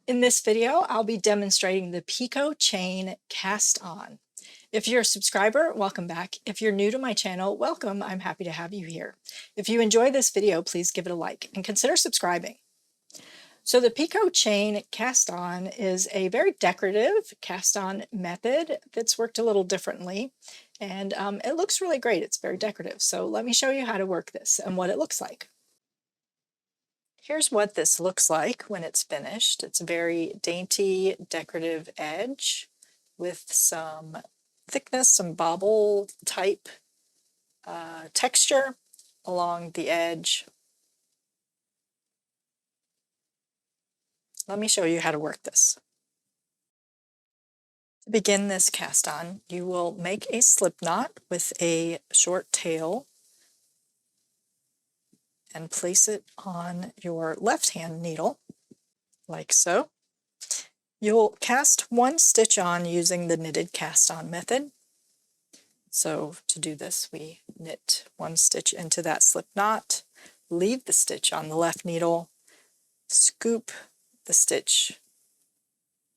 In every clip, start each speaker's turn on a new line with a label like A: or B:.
A: In this video, I'll be demonstrating the Picot chain cast on. If you're a subscriber, welcome back. If you're new to my channel, welcome. I'm happy to have you here. If you enjoy this video, please give it a like and consider subscribing. So the Picot chain cast on is a very decorative cast on method that's worked a little differently. And it looks really great. It's very decorative. So let me show you how to work this and what it looks like. Here's what this looks like when it's finished. It's a very dainty decorative edge with some thickness, some bobble type texture along the edge. Let me show you how to work this. To begin this cast on, you will make a slip knot with a short tail and place it on your left hand needle, like so. You'll cast one stitch on using the knitted cast on method. So to do this, we knit one stitch into that slip knot, leave the stitch on the left needle, scoop the stitch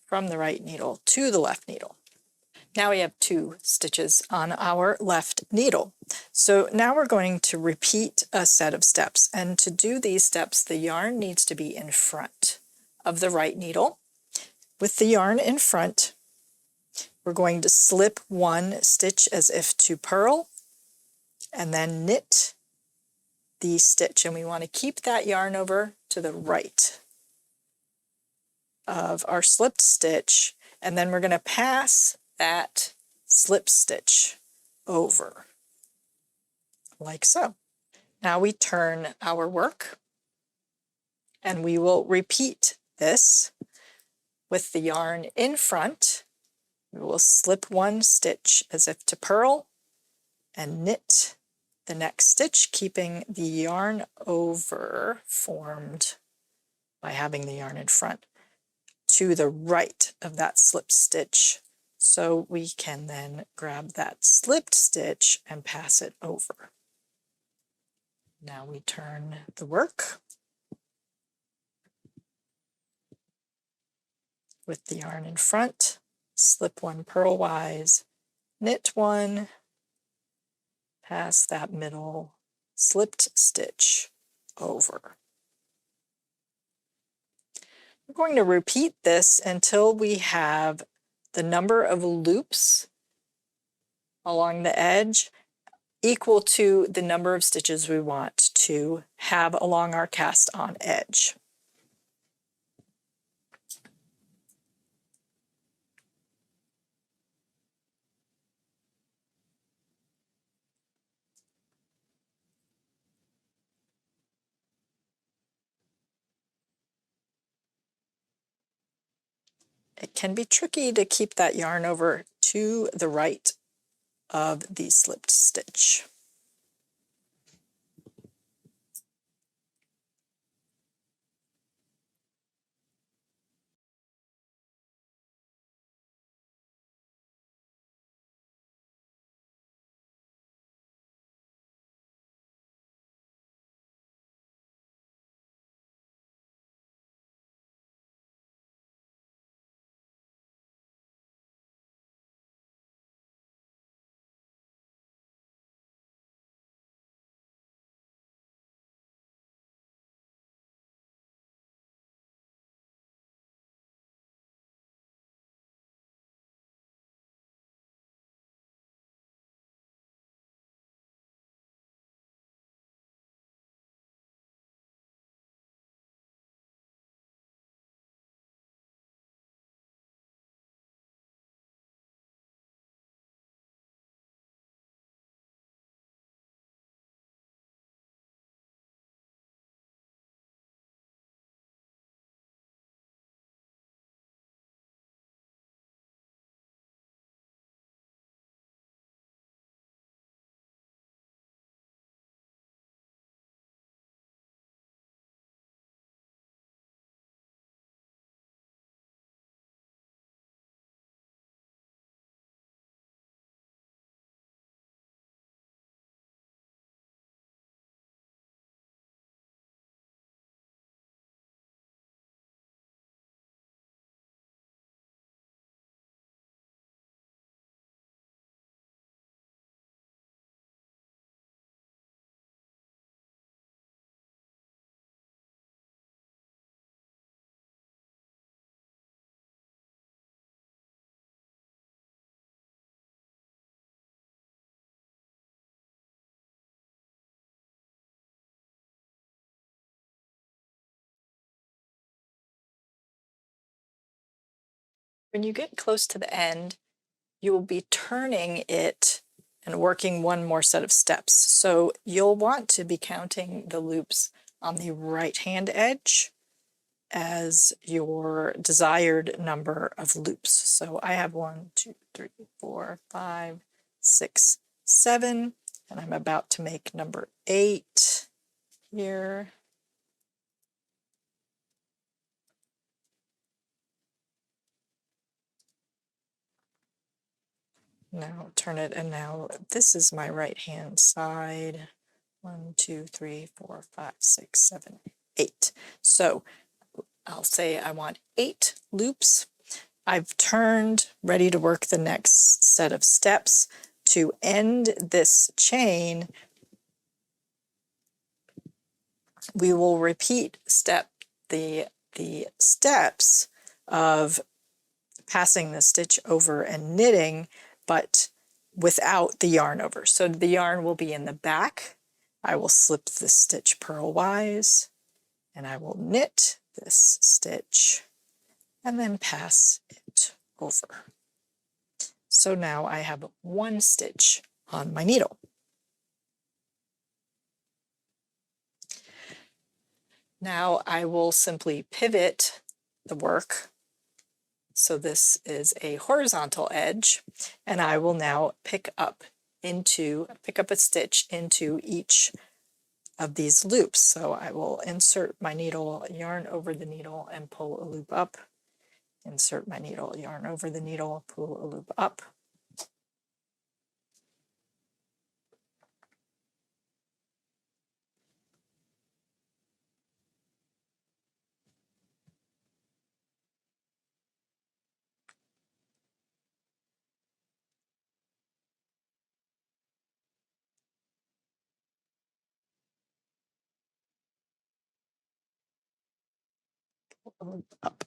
A: from the right needle to the left needle. Now we have two stitches on our left needle. So now we're going to repeat a set of steps. And to do these steps, the yarn needs to be in front of the right needle. With the yarn in front, we're going to slip one stitch as if to purl, and then knit the stitch. And we want to keep that yarn over to the right of our slipped stitch, and then we're going to pass that slip stitch over, like so. Now we turn our work, and we will repeat this with the yarn in front. We will slip one stitch as if to purl and knit the next stitch, keeping the yarn over formed by having the yarn in front to the right of that slip stitch. So we can then grab that slipped stitch and pass it over. Now we turn the work with the yarn in front, slip one purlwise, knit one, pass that middle slipped stitch over. We're going to repeat this until we have the number of loops along the edge equal to the number of stitches we want to have along our cast on edge. It can be tricky to keep that yarn over to the right of the slipped stitch. When you get close to the end, you will be turning it and working one more set of steps. So you'll want to be counting the loops on the right-hand edge as your desired number of loops. So I have 1, 2, 3, 4, 5, 6, 7, and I'm about to make number 8 here. Now turn it, and now this is my right hand side. 1, 2, 3, 4, 5, 6, 7, 8. So I'll say I want 8 loops. I've turned, ready to work the next set of steps. To end this chain, we will repeat the steps of passing the stitch over and knitting, but without the yarn over. So the yarn will be in the back. I will slip the stitch purlwise, and I will knit this stitch and then pass it over. So now I have 1 stitch on my needle. Now I will simply pivot the work. So this is a horizontal edge, and I will now pick up a stitch into each of these loops. So I will insert my needle, yarn over the needle, and pull a loop up. Insert my needle, yarn over the needle, pull a loop up. Up.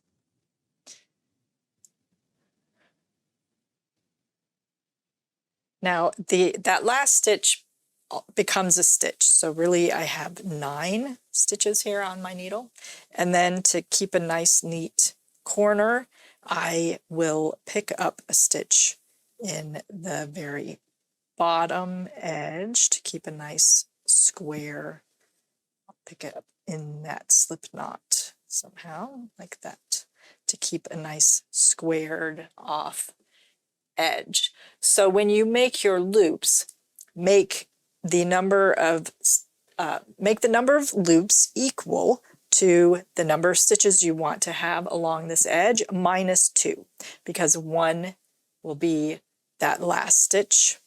A: Now that last stitch becomes a stitch. So really I have 9 stitches here on my needle. And then to keep a nice neat corner, I will pick up a stitch in the very bottom edge to keep a nice square. I'll pick it up in that slip knot somehow, like that, to keep a nice squared off edge. So when you make your loops, make the number of loops equal to the number of stitches you want to have along this edge minus 2, because 1 will be that last stitch,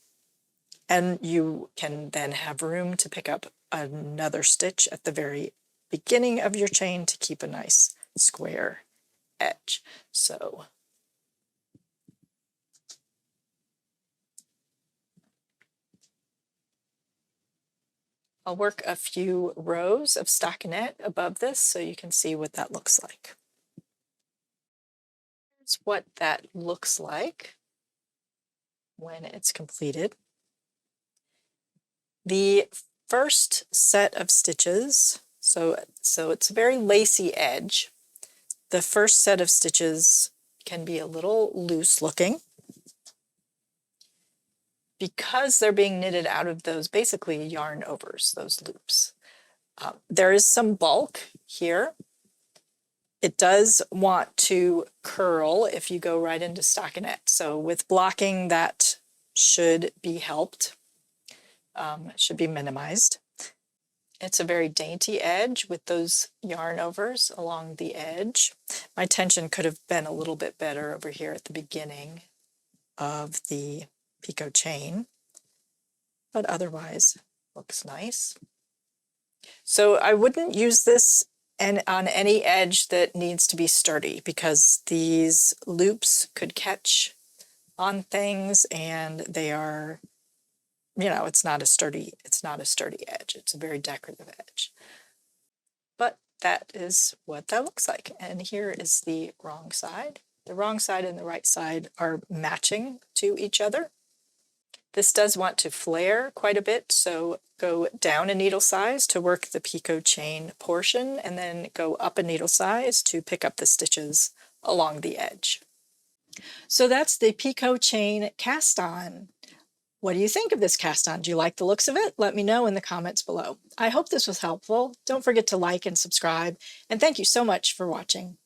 A: and you can then have room to pick up another stitch at the very beginning of your chain to keep a nice square edge. So I'll work a few rows of stockinette above this so you can see what that looks like. Here's what that looks like when it's completed. The first set of stitches, so it's a very lacy edge. The first set of stitches can be a little loose looking because they're being knitted out of those basically yarn overs, those loops. There is some bulk here. It does want to curl if you go right into stockinette. So with blocking, that should be helped, should be minimized. It's a very dainty edge with those yarn overs along the edge. My tension could have been a little bit better over here at the beginning of the Picot chain, but otherwise looks nice. So I wouldn't use this on any edge that needs to be sturdy, because these loops could catch on things and they are, it's not a sturdy edge. It's a very decorative edge. But that is what that looks like. And here is the wrong side. The wrong side and the right side are matching to each other. This does want to flare quite a bit, so go down a needle size to work the Picot chain portion, and then go up a needle size to pick up the stitches along the edge. So that's the Picot chain cast on. What do you think of this cast on? Do you like the looks of it? Let me know in the comments below. I hope this was helpful. Don't forget to like and subscribe, and thank you so much for watching.